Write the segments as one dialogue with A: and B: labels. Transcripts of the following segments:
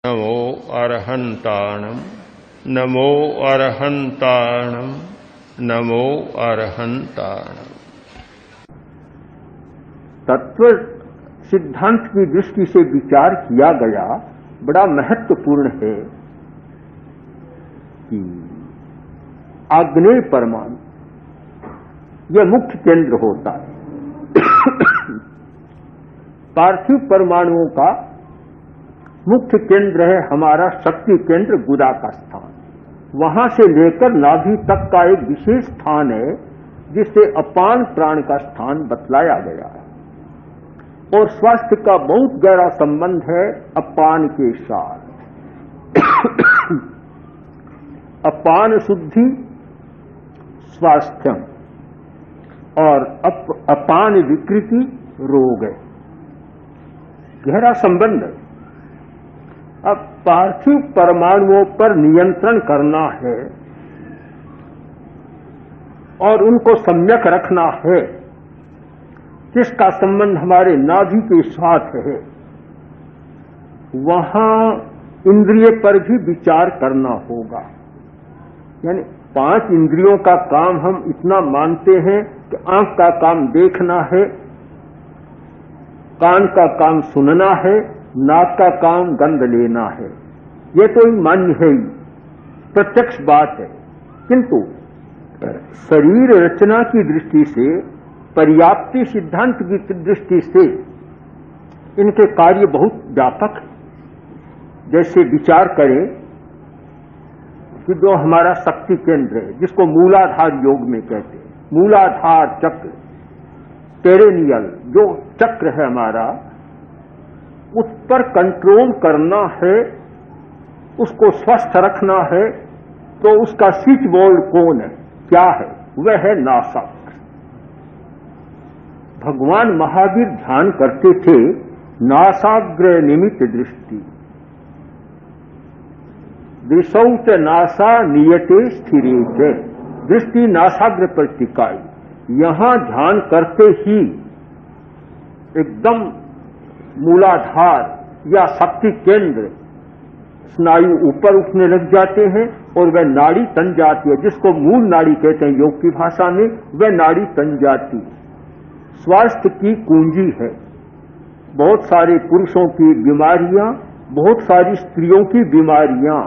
A: नमो अरहन्ताणं नमो अरहन्ताणं नमो अरहन्ताणं।
B: तत्व सिद्धांत की दृष्टि से विचार किया गया बड़ा महत्वपूर्ण है कि आग्नेय परमाणु यह मुख्य केंद्र होता है। पार्थिव परमाणुओं का मुख्य केंद्र है हमारा शक्ति केंद्र गुदा का स्थान। वहां से लेकर नाभि तक का एक विशेष स्थान है जिसे अपान प्राण का स्थान बतलाया गया है और स्वास्थ्य का बहुत गहरा संबंध है अपान के साथ। अपान शुद्धि स्वास्थ्यम और अपान विकृति रोग है, गहरा संबंध है। अब पार्थिव परमाणुओं पर नियंत्रण करना है और उनको सम्यक रखना है, जिसका संबंध हमारे नाभि के साथ है। वहां इंद्रिय पर भी विचार करना होगा। यानी 5 इंद्रियों का काम हम इतना मानते हैं कि आंख का काम देखना है, कान का काम सुनना है, नाक का काम गंध लेना है। ये तो मान्य है ही, प्रत्यक्ष बात है। किंतु शरीर रचना की दृष्टि से, पर्याप्ति सिद्धांत की दृष्टि से इनके कार्य बहुत व्यापक है। जैसे विचार करें कि जो हमारा शक्ति केंद्र है, जिसको मूलाधार योग में कहते हैं, मूलाधार चक्र, पेरेनियल जो चक्र है हमारा, उस पर कंट्रोल करना है, उसको स्वस्थ रखना है, तो उसका स्विच बोर्ड कौन है, क्या है? वह है नासाग्र। भगवान महावीर ध्यान करते थे नासाग्र निमित्त दृष्टि। दृशौ च नासा नियते स्थिरे च, दृष्टि नासाग्र पर टिकाई। यहां ध्यान करते ही एकदम मूलाधार या शक्ति केंद्र स्नायु ऊपर उठने लग जाते हैं और वह नाड़ी तन जाती है, जिसको मूल नाड़ी कहते हैं योग की भाषा में। वह नाड़ी तन जाती है। स्वास्थ्य की कुंजी है। बहुत सारे पुरुषों की बीमारियां, बहुत सारी स्त्रियों की बीमारियां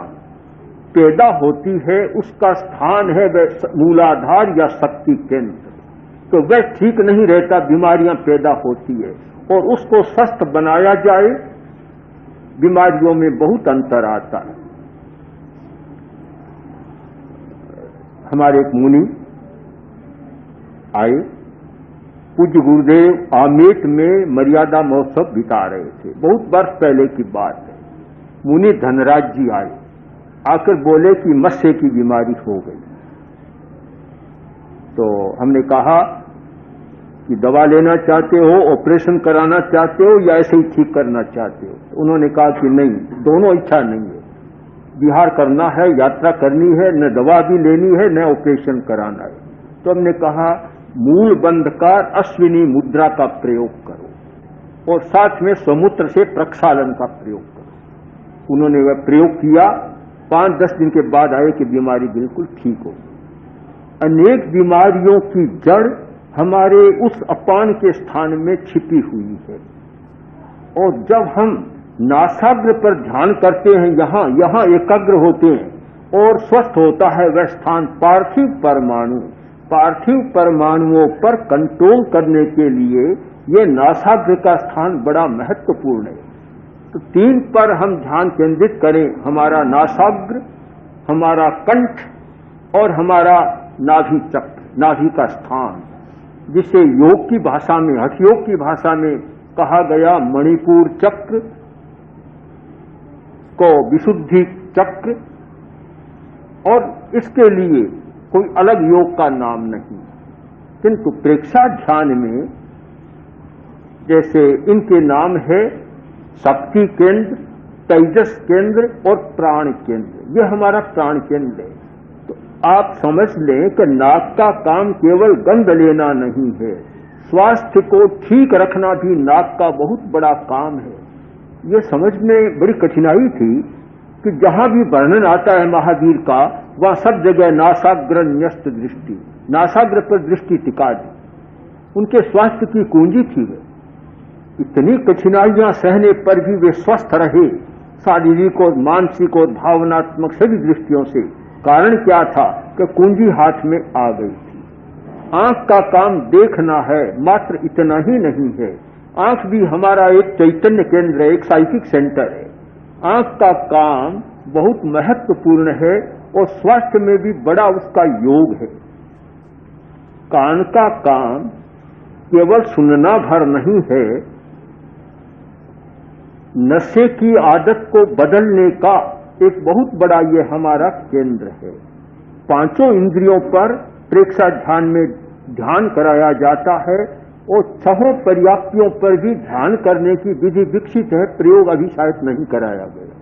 B: पैदा होती है, उसका स्थान है वह मूलाधार या शक्ति केंद्र। तो वह ठीक नहीं रहता, बीमारियां पैदा होती है और उसको स्वस्थ बनाया जाए, बीमारियों में बहुत अंतर आता है। हमारे एक मुनि आए, पूज्य गुरुदेव आमेट में मर्यादा महोत्सव बिता रहे थे, बहुत वर्ष पहले की बात है। मुनि धनराज जी आए, आकर बोले कि मत्स्य की बीमारी हो गई। तो हमने कहा कि दवा लेना चाहते हो, ऑपरेशन कराना चाहते हो या ऐसे ही ठीक करना चाहते हो? तो उन्होंने कहा कि नहीं, दोनों इच्छा नहीं है। विहार करना है, यात्रा करनी है, न दवा भी लेनी है, न ऑपरेशन कराना है। तो हमने कहा मूल बंधकार अश्विनी मुद्रा का प्रयोग करो और साथ में स्वमूत्र से प्रक्षालन का प्रयोग करो। उन्होंने वह प्रयोग किया। 5-10 दिन के बाद आए कि बीमारी बिल्कुल ठीक हो। अनेक बीमारियों की जड़ हमारे उस अपान के स्थान में छिपी हुई है और जब हम नासाग्र पर ध्यान करते हैं, यहां एकाग्र होते हैं और स्वस्थ होता है वह स्थान। पार्थिव परमाणु, पार्थिव परमाणुओं पर कंट्रोल करने के लिए यह नासाग्र का स्थान बड़ा महत्वपूर्ण है। तो 3 पर हम ध्यान केंद्रित करें, हमारा नासाग्र, हमारा कंठ और हमारा नाभि चक्र, नाभि का स्थान, जिसे योग की भाषा में, हठ योग की भाषा में कहा गया मणिपुर चक्र को विशुद्धि चक्र, और इसके लिए कोई अलग योग का नाम नहीं। किंतु प्रेक्षा ध्यान में जैसे इनके नाम है शक्ति केंद्र, तेजस केंद्र और प्राण केंद्र। यह हमारा प्राण केंद्र है। तो आप समझ लें कि नाक का काम केवल गंध लेना नहीं है, स्वास्थ्य को ठीक रखना भी नाक का बहुत बड़ा काम है। ये समझ में बड़ी कठिनाई थी कि जहां भी वर्णन आता है महावीर का, वहां सब जगह नासाग्र न्यस्त दृष्टि, नासाग्र पर दृष्टि टिका दी। उनके स्वास्थ्य की कुंजी थी वे। इतनी कठिनाइयां सहने पर भी वे स्वस्थ रहे, शारीरिक और मानसिक और भावनात्मक सभी दृष्टियों से। कारण क्या था कि कुंजी हाथ में आ गई थी। आंख का काम देखना है, मात्र इतना ही नहीं है। आंख भी हमारा एक चैतन्य केंद्र है, एक साइकिक सेंटर है। आंख का काम बहुत महत्वपूर्ण है और स्वास्थ्य में भी बड़ा उसका योग है। कान का काम केवल सुनना भर नहीं है, नशे की आदत को बदलने का एक बहुत बड़ा ये हमारा केंद्र है। पांचों इंद्रियों पर प्रेक्षा ध्यान में ध्यान कराया जाता है और छहों पर्याप्तियों पर भी ध्यान करने की विधि विकसित है, प्रयोग अभी शायद नहीं कराया गया।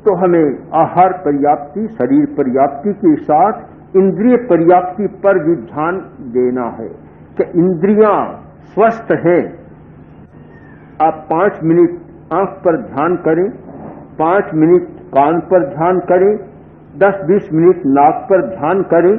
B: तो हमें आहार पर्याप्ति, शरीर पर्याप्ति के साथ इंद्रिय पर्याप्ति पर भी ध्यान देना है कि इंद्रियां स्वस्थ हैं। आप 5 मिनट आंख पर ध्यान करें, 5 मिनट कान पर ध्यान करें, 10-20 मिनट नाक पर ध्यान करें।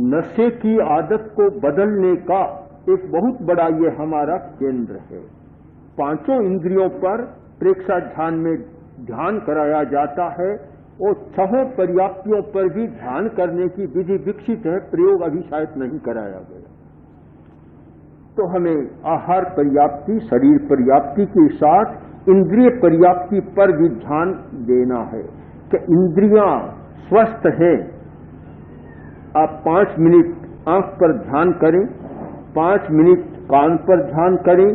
B: नशे की आदत को बदलने का एक बहुत बड़ा ये हमारा केंद्र है। पांचों इंद्रियों पर प्रेक्षा ध्यान में ध्यान कराया जाता है और छहों पर्याप्तियों पर भी ध्यान करने की विधि विकसित है, प्रयोग अभी शायद नहीं कराया गया। तो हमें आहार पर्याप्ति, शरीर पर्याप्ति के साथ इंद्रिय पर्याप्ति पर भी ध्यान देना है कि इंद्रियां स्वस्थ हैं। आप 5 मिनट आंख पर ध्यान करें, 5 मिनट कान पर ध्यान करें,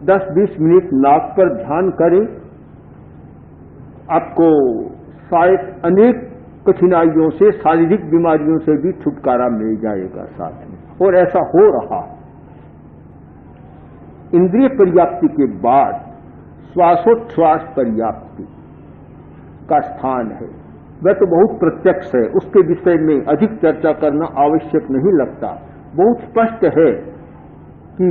B: 10-20 मिनट नाक पर ध्यान करें। आपको शायद अनेक कठिनाइयों से, शारीरिक बीमारियों से भी छुटकारा मिल जाएगा साथ में, और ऐसा हो रहा है। इंद्रिय पर्याप्ति के बाद श्वासोच्छ्वास पर्याप्ति का स्थान है। वह तो बहुत प्रत्यक्ष है, उसके विषय में अधिक चर्चा करना आवश्यक नहीं लगता। बहुत स्पष्ट है कि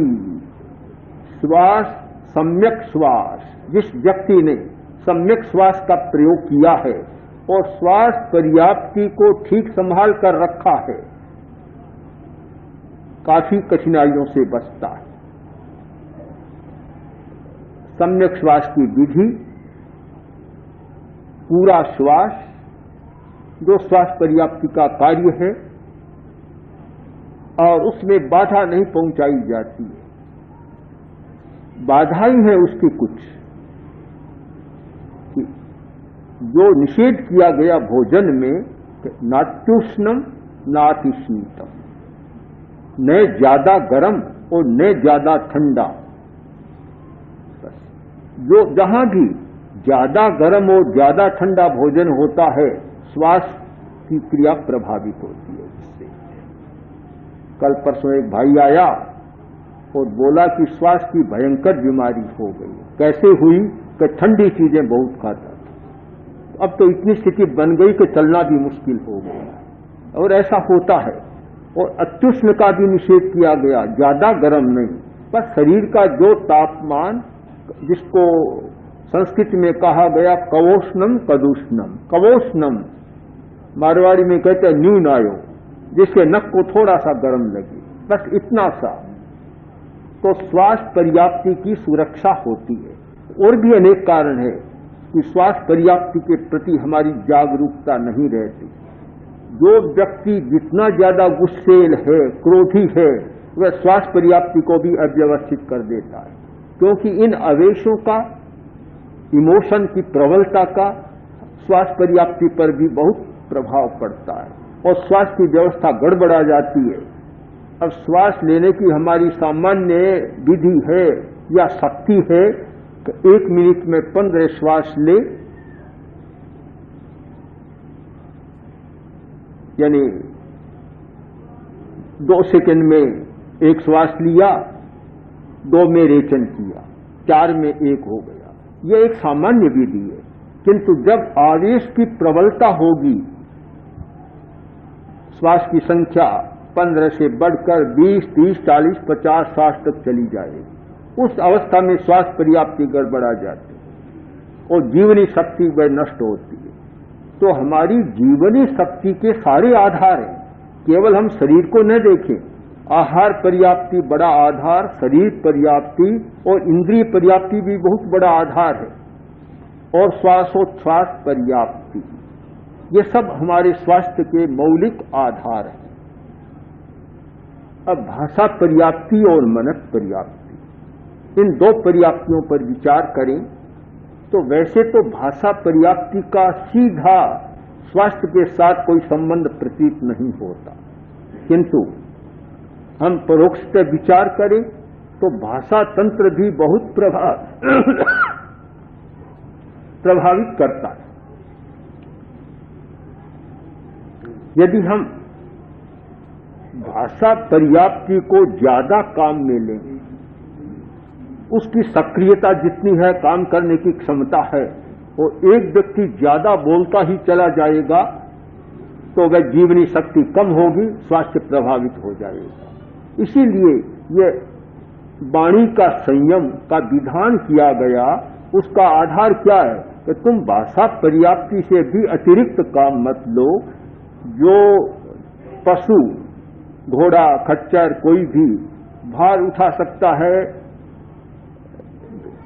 B: श्वास, सम्यक श्वास, जिस व्यक्ति ने सम्यक श्वास का प्रयोग किया है और श्वास पर्याप्ति को ठीक संभाल कर रखा है, काफी कठिनाइयों से बचता है। सम्यक श्वास की विधि, पूरा श्वास जो श्वास पर्याप्ति का कार्य है और उसमें बाधा नहीं पहुंचाई जाती है। बाधा ही है उसकी कुछ, जो निषेध किया गया भोजन में, नात्युष्णम नातिशीतम, न ज्यादा गर्म और न ज्यादा ठंडा। जो जहां भी ज्यादा गर्म और ज्यादा ठंडा भोजन होता है, श्वास की क्रिया प्रभावित होती है उससे। कल परसों एक भाई आया और बोला कि श्वास की भयंकर बीमारी हो गई। कैसे हुई कि ठंडी चीजें बहुत खाता था, अब तो इतनी स्थिति बन गई कि चलना भी मुश्किल हो गया। और ऐसा होता है। और अत्युष्ण का भी निषेध किया गया, ज्यादा गर्म नहीं, बस शरीर का जो तापमान, जिसको संस्कृत में कहा गया कवोष्णम कदुष्णम। कवोष्णम मारवाड़ी में कहते हैं न्यूनायो, जिसके नक को थोड़ा सा गर्म लगे, बस इतना सा। तो श्वास पर्याप्ति की सुरक्षा होती है। और भी अनेक कारण है कि श्वास पर्याप्ति के प्रति हमारी जागरूकता नहीं रहती। जो व्यक्ति जितना ज्यादा गुस्सेल है, क्रोधी है, वह श्वास पर्याप्ति को भी अव्यवस्थित कर देता है, क्योंकि इन आवेशों का, इमोशन की प्रबलता का श्वास पर्याप्ति पर भी बहुत प्रभाव पड़ता है और श्वास की व्यवस्था गड़बड़ा जाती है। अब श्वास लेने की हमारी सामान्य विधि है या शक्ति है कि 1 मिनट में 15 श्वास ले, यानी 2 सेकंड में 1 श्वास लिया, 2 में रेचन किया, 4 में 1 हो गया। यह एक सामान्य विधि है। किंतु जब आवेश की प्रबलता होगी, श्वास की संख्या 15 से बढ़कर 20, 30, 40, 50 श्वास तक चली जाएगी, उस अवस्था में श्वास पर्याप्ति गड़बड़ा जाती है और जीवनी शक्ति वह नष्ट होती है। तो हमारी जीवनी शक्ति के सारे आधार हैं। केवल हम शरीर को न देखें, आहार पर्याप्ति बड़ा आधार, शरीर पर्याप्ति और इंद्रिय पर्याप्ति भी बहुत बड़ा आधार है, और श्वासोच्छ्वास पर्याप्ति, ये सब हमारे स्वास्थ्य के मौलिक आधार हैं। अब भाषा पर्याप्ति और मनस पर्याप्ति, इन 2 पर्याप्तियों पर विचार करें तो वैसे तो भाषा पर्याप्ति का सीधा स्वास्थ्य के साथ कोई संबंध प्रतीत नहीं होता, किंतु हम परोक्षतः विचार करें तो भाषा तंत्र भी बहुत प्रभावित करता है। यदि हम भाषा पर्याप्ति को ज्यादा काम में लें, उसकी सक्रियता जितनी है, काम करने की क्षमता है, और एक व्यक्ति ज्यादा बोलता ही चला जाएगा तो वह जीवनी शक्ति कम होगी, स्वास्थ्य प्रभावित हो जाएगा। इसीलिए यह वाणी का संयम का विधान किया गया। उसका आधार क्या है कि तुम भाषा पर्याप्ति से भी अतिरिक्त काम मत लो। जो पशु, घोड़ा, खच्चर, कोई भी भार उठा सकता है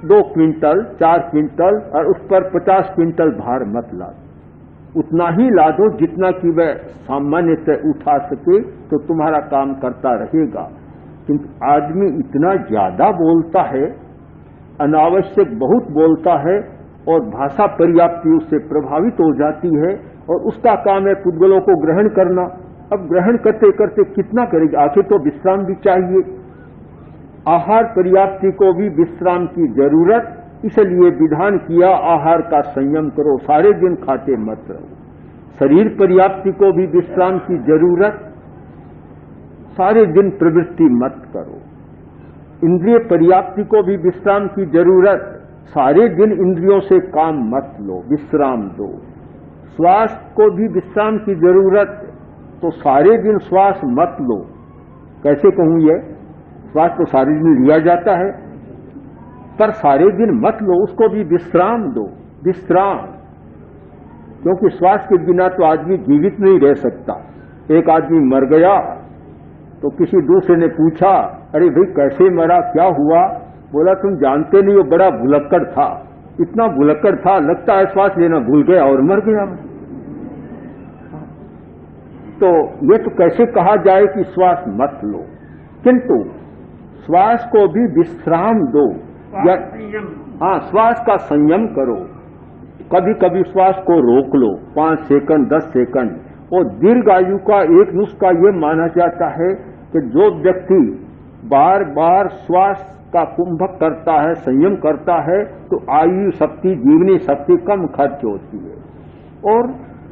B: 2 क्विंटल, 4 क्विंटल, और उस पर 50 क्विंटल भार मत ला, उतना ही ला दो जितना कि वह सामान्यतः उठा सके, तो तुम्हारा काम करता रहेगा। किंतु आदमी इतना ज्यादा बोलता है, अनावश्यक बहुत बोलता है, और भाषा पर्याप्ति उससे प्रभावित हो जाती है, और उसका काम है पुद्गलों को ग्रहण करना। अब ग्रहण करते करते कितना करेगा, आखिर तो विश्राम भी चाहिए। आहार पर्याप्ति को भी विश्राम की जरूरत, इसलिए विधान किया आहार का संयम करो, सारे दिन खाते मत रहो। शरीर पर्याप्ति को भी विश्राम की जरूरत, सारे दिन प्रवृत्ति मत करो। इंद्रिय पर्याप्ति को भी विश्राम की जरूरत, सारे दिन इंद्रियों से काम मत लो, विश्राम दो। श्वास को भी विश्राम की जरूरत, तो सारे दिन श्वास मत लो। कैसे कहूं ये, श्वास तो सारे दिन लिया जाता है, पर सारे दिन मत लो, उसको भी विश्राम दो, विश्राम। क्योंकि श्वास के बिना तो आदमी जीवित नहीं रह सकता। एक आदमी मर गया तो किसी दूसरे ने पूछा, अरे भाई कैसे मरा, क्या हुआ? बोला तुम जानते नहीं, वो बड़ा भुलक्कड़ था, इतना भुलक्कड़ था, लगता है श्वास लेना भूल गया और मर गया। तो ये तो कैसे कहा जाए कि श्वास मत लो, किंतु श्वास को भी विश्राम दो, या हाँ, श्वास का संयम करो। कभी कभी श्वास को रोक लो 5 सेकंड, 10 सेकंड। और दीर्घ आयु का एक नुस्खा ये माना जाता है कि जो व्यक्ति बार बार श्वास का कुंभक करता है, संयम करता है, तो आयु शक्ति, जीवनी शक्ति कम खर्च होती है। और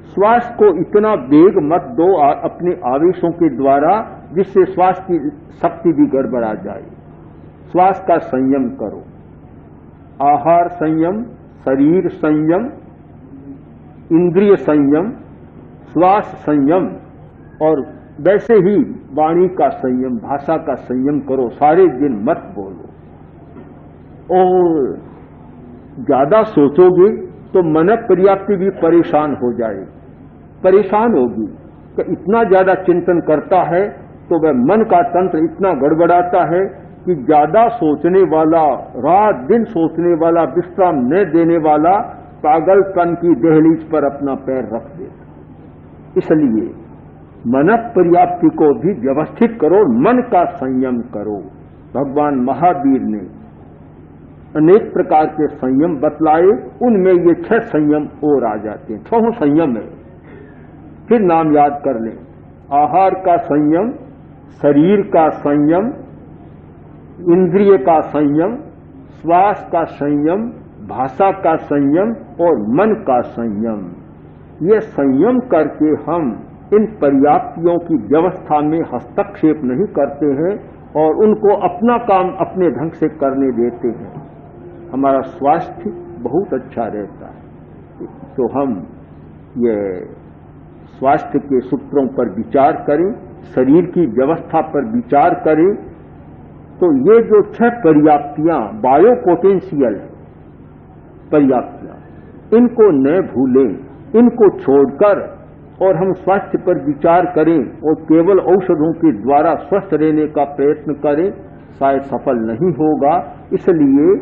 B: श्वास को इतना वेग मत दो अपने आवेशों के द्वारा, जिससे श्वास की शक्ति भी गड़बड़ा जाए। श्वास का संयम करो, आहार संयम, शरीर संयम, इंद्रिय संयम, श्वास संयम, और वैसे ही वाणी का संयम, भाषा का संयम करो। सारे दिन मत बोलो। और ज्यादा सोचोगे तो मन पर्याप्ति भी परेशान हो जाए, परेशान होगी कि इतना ज्यादा चिंतन करता है तो वह मन का तंत्र इतना गड़बड़ाता है कि ज्यादा सोचने वाला, रात दिन सोचने वाला, विश्राम न देने वाला पागलपन की दहलीज पर अपना पैर रख देता। इसलिए मन पर्याप्ति को भी व्यवस्थित करो, मन का संयम करो। भगवान महावीर ने अनेक प्रकार के संयम बतलाए, उनमें ये 6 संयम और आ जाते हैं। 6 संयम है, फिर नाम याद कर लें। आहार का संयम, शरीर का संयम, इंद्रिय का संयम, श्वास का संयम, भाषा का संयम और मन का संयम। ये संयम करके हम इन पर्याप्तियों की व्यवस्था में हस्तक्षेप नहीं करते हैं और उनको अपना काम अपने ढंग से करने देते हैं। हमारा स्वास्थ्य बहुत अच्छा रहता है। तो हम ये स्वास्थ्य के सूत्रों पर विचार करें, शरीर की व्यवस्था पर विचार करें। तो ये जो 6 पर्याप्तियां, बायो पोटेंशियल पर्याप्तियां, इनको न भूलें, इनको छोड़कर और हम स्वास्थ्य पर विचार करें और केवल औषधों के द्वारा स्वस्थ रहने का प्रयत्न करें, शायद सफल नहीं होगा। इसलिए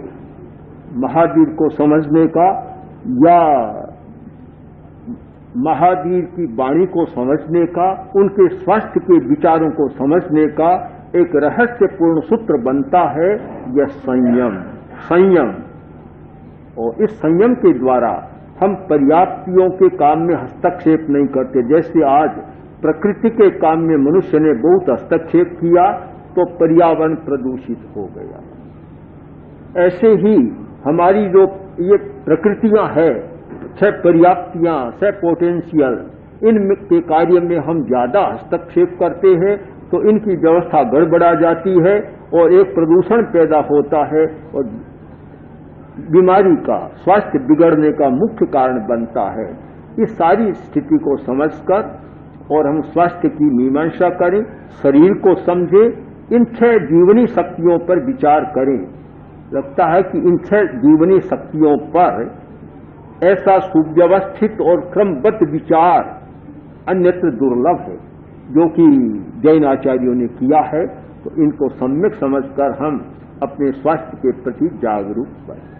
B: महावीर को समझने का या महावीर की वाणी को समझने का, उनके स्वास्थ्य के विचारों को समझने का एक रहस्यपूर्ण सूत्र बनता है यह संयम। संयम, और इस संयम के द्वारा हम पर्याप्तियों के काम में हस्तक्षेप नहीं करते। जैसे आज प्रकृति के काम में मनुष्य ने बहुत हस्तक्षेप किया तो पर्यावरण प्रदूषित हो गया। ऐसे ही हमारी जो ये प्रकृतियां हैं, 6 पर्याप्तियां, 6 पोटेंशियल, इनके कार्य में हम ज्यादा हस्तक्षेप करते हैं तो इनकी व्यवस्था गड़बड़ा जाती है और एक प्रदूषण पैदा होता है और बीमारी का, स्वास्थ्य बिगड़ने का मुख्य कारण बनता है। इस सारी स्थिति को समझकर और हम स्वास्थ्य की मीमांसा करें, शरीर को समझें, इन 6 जीवनी शक्तियों पर विचार करें। लगता है कि इन 6 जीवनी शक्तियों पर ऐसा सुव्यवस्थित और क्रमबद्ध विचार अन्यत्र दुर्लभ है जो कि जैन आचार्यों ने किया है। तो इनको सम्यक समझकर हम अपने स्वास्थ्य के प्रति जागरूक बने।